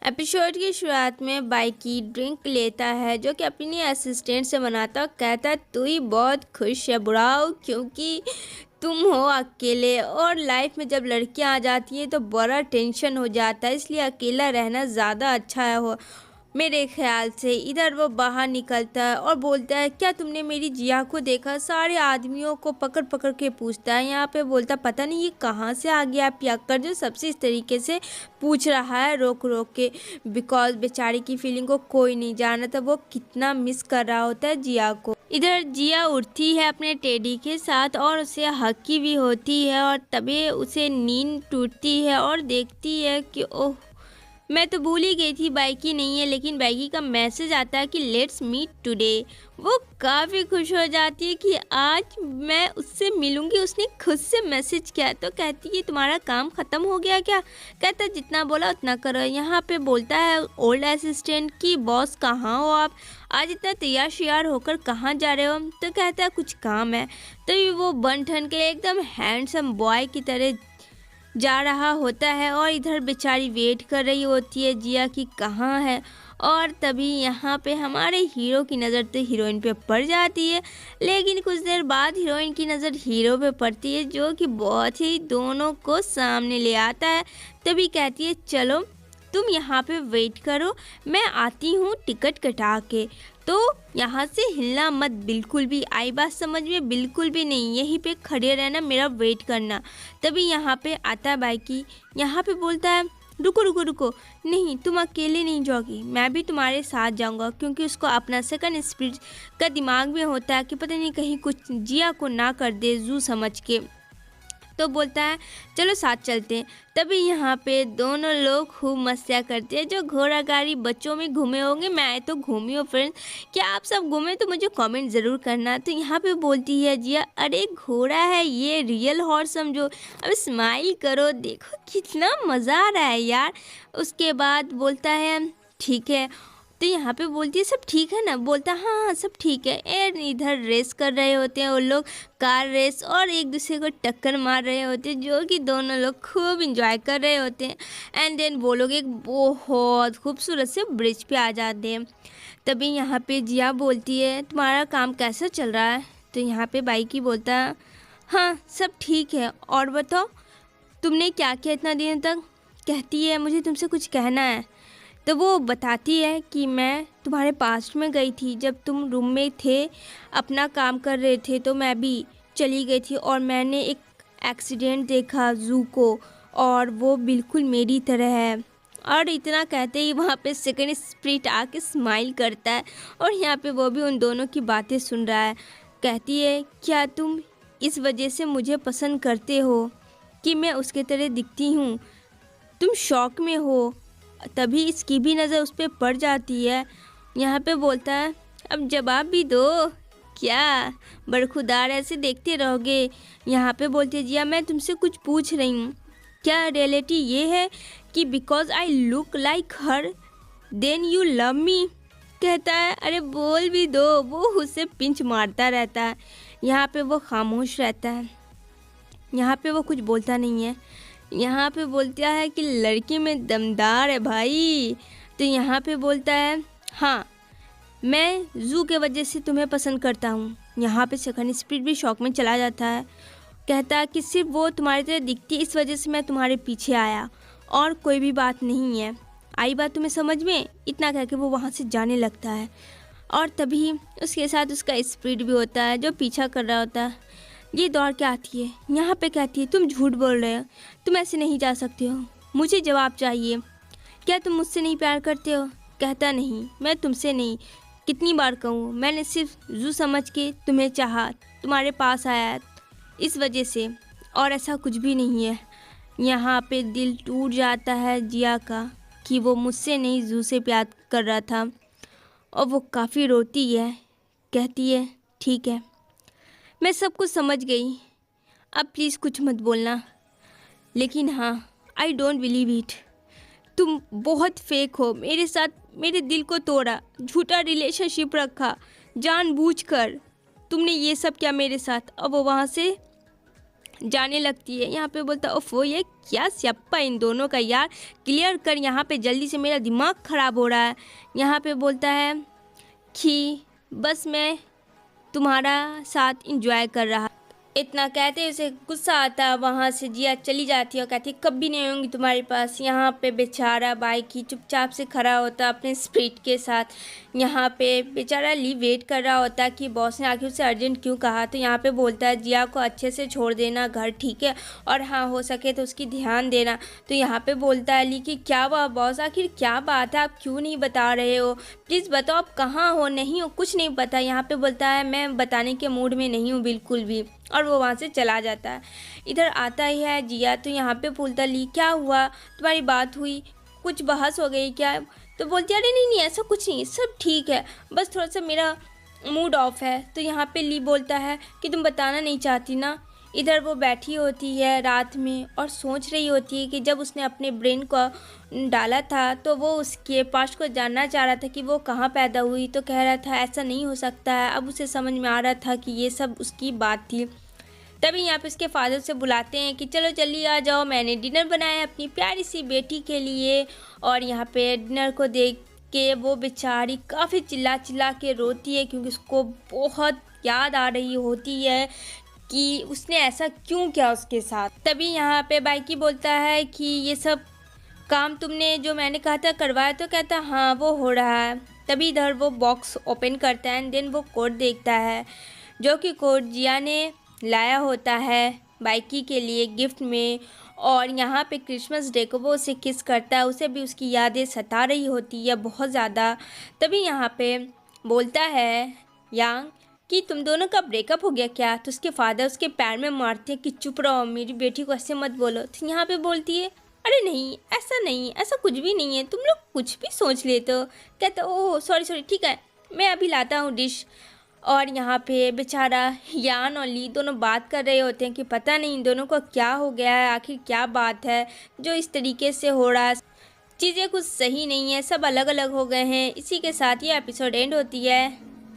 Episode की शुरुआत में बाइकी ड्रिंक लेता है जो कि अपनी असिस्टेंट से बनाता और कहता है तू ही बहुत खुश है बुढ़ाओ क्योंकि तुम हो अकेले और लाइफ में जब लड़कियां आ जाती है तो बड़ा टेंशन हो जाता है, इसलिए अकेला रहना ज़्यादा अच्छा है हो मेरे ख्याल से। इधर वो बाहर निकलता है और बोलता है क्या तुमने मेरी जिया को देखा। सारे आदमियों को पकड़ पकड़ के पूछता है। यहाँ पे बोलता पता नहीं ये कहाँ से आ गया पियक्कर जो सबसे इस तरीके से पूछ रहा है रोक रोक के, बिकॉज बेचारी की फीलिंग को कोई नहीं जाना था, वो कितना मिस कर रहा होता है जिया को। इधर जिया उठती है अपने टेडी के साथ और उसे हकी भी होती है और तभी उसे नींद टूटती है और देखती है कि ओह मैं तो भूल ही गई थी बाइकी नहीं है, लेकिन बाइकी का मैसेज आता है कि लेट्स मीट टुडे। वो काफ़ी खुश हो जाती है कि आज मैं उससे मिलूंगी, उसने खुद से मैसेज किया। तो कहती है तुम्हारा काम ख़त्म हो गया क्या। कहता है जितना बोला उतना करो। यहाँ पे बोलता है ओल्ड असिस्टेंट की बॉस कहाँ हो आप, आज इतना तैयार श्यार होकर कहाँ जा रहे हो। तो कहता है कुछ काम है। तो वो बन ठन के एकदम हैंडसम बॉय की तरह जा रहा होता है और इधर बेचारी वेट कर रही होती है जिया की कहाँ है। और तभी यहाँ पे हमारे हीरो की नज़र तो हीरोइन पे पड़ जाती है, लेकिन कुछ देर बाद हीरोइन की नज़र हीरो पे पड़ती है जो कि बहुत ही दोनों को सामने ले आता है। तभी कहती है चलो तुम यहाँ पे वेट करो, मैं आती हूँ टिकट कटा के। तो यहाँ से हिलना मत बिल्कुल भी, आई बात समझ में, बिल्कुल भी नहीं, यहीं पे खड़े रहना, मेरा वेट करना। तभी यहाँ पे आता है बाइकी, यहाँ पे बोलता है रुको रुको रुको, नहीं तुम अकेले नहीं जाओगी, मैं भी तुम्हारे साथ जाऊँगा, क्योंकि उसको अपना सेकंड स्पिरिट का दिमाग में होता है कि पता नहीं कहीं कुछ जिया को ना कर दे जू समझ के। तो बोलता है चलो साथ चलते हैं। तभी यहाँ पे दोनों लोग खूब मस्तियाँ करते हैं। जो घोड़ा गाड़ी बच्चों में घूमे होंगे, मैं तो घूमी हूँ फ्रेंड्स, क्या आप सब घूमे तो मुझे कमेंट ज़रूर करना। तो यहाँ पे बोलती है जिया अरे घोड़ा है ये रियल हॉर्स समझो, अब स्माइल करो, देखो कितना मज़ा आ रहा है यार। उसके बाद बोलता है ठीक है। तो यहाँ पे बोलती है सब ठीक है ना, बोलता हाँ हाँ सब ठीक है। एयर इधर रेस कर रहे होते हैं वो लोग, कार रेस, और एक दूसरे को टक्कर मार रहे होते हैं जो कि दोनों लोग खूब इंजॉय कर रहे होते हैं। एंड देन वो लोग एक बहुत खूबसूरत से ब्रिज पे आ जाते हैं। तभी यहाँ पे जिया बोलती है तुम्हारा काम कैसा चल रहा है। तो यहाँ पे बाइकी बोलता है हाँ सब ठीक है, और बताओ तुमने क्या किया इतना दिन तक। कहती है मुझे तुमसे कुछ कहना है। तो वो बताती है कि मैं तुम्हारे पास्ट में गई थी, जब तुम रूम में थे अपना काम कर रहे थे तो मैं भी चली गई थी और मैंने एक एक्सीडेंट देखा जू को, और वो बिल्कुल मेरी तरह है। और इतना कहते ही वहाँ पे सेकंड स्प्रिट आके स्माइल करता है और यहाँ पे वो भी उन दोनों की बातें सुन रहा है। कहती है क्या तुम इस वजह से मुझे पसंद करते हो कि मैं उसके तरह दिखती हूँ, तुम शौक में हो। तभी इसकी भी नज़र उस पर पड़ जाती है। यहाँ पे बोलता है अब जवाब भी दो, क्या बरखुदार ऐसे देखते रहोगे। यहाँ पे बोलती है जिया मैं तुमसे कुछ पूछ रही हूँ, क्या रियलिटी ये है कि because I look like her then you love me. कहता है अरे बोल भी दो। वो उससे पिंच मारता रहता है। यहाँ पे वो खामोश रहता है, यहाँ पे वो कुछ बोलता नहीं है। यहाँ पे बोलता है कि लड़की में दमदार है भाई। तो यहाँ पे बोलता है हाँ मैं जू के वजह से तुम्हें पसंद करता हूँ। यहाँ पे सेकंड स्पिरिट भी शौक में चला जाता है। कहता है कि सिर्फ वो तुम्हारी तरह दिखती है इस वजह से मैं तुम्हारे पीछे आया, और कोई भी बात नहीं है। आई बात तुम्हें समझ में। इतना कह के वो वहाँ से जाने लगता है और तभी उसके साथ उसका स्पिरिट भी होता है जो पीछा कर रहा होता है। ये दौड़ के आती है, यहाँ पे कहती है तुम झूठ बोल रहे हो, तुम ऐसे नहीं जा सकते हो, मुझे जवाब चाहिए, क्या तुम मुझसे नहीं प्यार करते हो। कहता नहीं मैं तुमसे नहीं, कितनी बार कहूँ, मैंने सिर्फ जू समझ के तुम्हें चाहा, तुम्हारे पास आया इस वजह से, और ऐसा कुछ भी नहीं है। यहाँ पे दिल टूट जाता है जिया का कि वो मुझसे नहीं जू से प्यार कर रहा था, और वो काफ़ी रोती है। कहती है ठीक है मैं सब कुछ समझ गई, अब प्लीज़ कुछ मत बोलना, लेकिन हाँ आई डोंट बिलीव इट, तुम बहुत फेक हो, मेरे साथ मेरे दिल को तोड़ा, झूठा रिलेशनशिप रखा जानबूझकर, तुमने ये सब किया मेरे साथ। अब वो वहाँ से जाने लगती है। यहाँ पे बोलता है ओफो ये क्या स्याप्पा इन दोनों का यार, क्लियर कर यहाँ पे जल्दी से, मेरा दिमाग ख़राब हो रहा है। यहाँ पे बोलता है कि बस मैं तुम्हारा साथ इंजॉय कर रहा। इतना कहते उसे गुस्सा आता है, वहाँ से जिया चली जाती है और कहती है कभी नहीं आऊँगी तुम्हारे पास। यहाँ पे बेचारा बाइकी चुपचाप से खड़ा होता अपने स्प्रिट के साथ। यहाँ पे बेचारा ली वेट कर रहा होता कि बॉस ने आखिर उसे अर्जेंट क्यों कहा। तो यहाँ पे बोलता है जिया को अच्छे से छोड़ देना घर, ठीक है, और हाँ हो सके तो उसकी ध्यान देना। तो यहाँ पे बोलता है ली कि क्या हुआ बॉस, आखिर क्या बात है, आप क्यों नहीं बता रहे हो, प्लीज़ बताओ आप कहाँ हो। नहीं हो, कुछ नहीं पता। यहाँ पे बोलता है मैं बताने के मूड में नहीं हूँ बिल्कुल भी, और वो वहाँ से चला जाता है। इधर आता ही है जिया, तो यहाँ पे बोलता ली क्या हुआ, तुम्हारी बात हुई, कुछ बहस हो गई क्या। तो बोलती है अरे नहीं नहीं ऐसा कुछ नहीं, सब ठीक है, बस थोड़ा सा मेरा मूड ऑफ है। तो यहाँ पे ली बोलता है कि तुम बताना नहीं चाहती ना। इधर वो बैठी होती है रात में और सोच रही होती है कि जब उसने अपने ब्रेन को डाला था तो वो उसके पास्ट को जानना चाह रहा था कि वो कहाँ पैदा हुई। तो कह रहा था ऐसा नहीं हो सकता है। अब उसे समझ में आ रहा था कि ये सब उसकी बात थी। तभी यहाँ पे उसके फादर से बुलाते हैं कि चलो जल्दी आ जाओ, मैंने डिनर बनाया है अपनी प्यारी सी बेटी के लिए। और यहाँ पे डिनर को देख के वो बेचारी काफ़ी चिल्ला चिल्ला के रोती है, क्योंकि उसको बहुत याद आ रही होती है कि उसने ऐसा क्यों किया उसके साथ। तभी यहाँ पे बाइकी बोलता है कि ये सब काम तुमने जो मैंने कहा था करवाया। तो कहता हाँ वो हो रहा है। तभी इधर वो बॉक्स ओपन करता है एंड देन वो कोड देखता है, जो कि कोड जिया ने लाया होता है बाइकी के लिए गिफ्ट में। और यहाँ पे क्रिसमस डे को वो उसे किस करता है, उसे भी उसकी यादें सता रही होती है बहुत ज़्यादा। तभी यहाँ पे बोलता है यांग कि तुम दोनों का ब्रेकअप हो गया क्या। तो उसके फादर उसके पैर में मारते हैं कि चुप रहो, मेरी बेटी को ऐसे मत बोलो। तो यहाँ पे बोलती है अरे नहीं ऐसा नहीं, ऐसा कुछ भी नहीं है, तुम लोग कुछ भी सोच लेते हो। कहते ओह सॉरी सॉरी ठीक है, मैं अभी लाता हूँ डिश। और यहाँ पे बेचारा यान और ली दोनों बात कर रहे होते हैं कि पता नहीं इन दोनों को क्या हो गया है, आखिर क्या बात है जो इस तरीके से हो रहा है, चीज़ें कुछ सही नहीं है, सब अलग अलग हो गए हैं। इसी के साथ ये एपिसोड एंड होती है।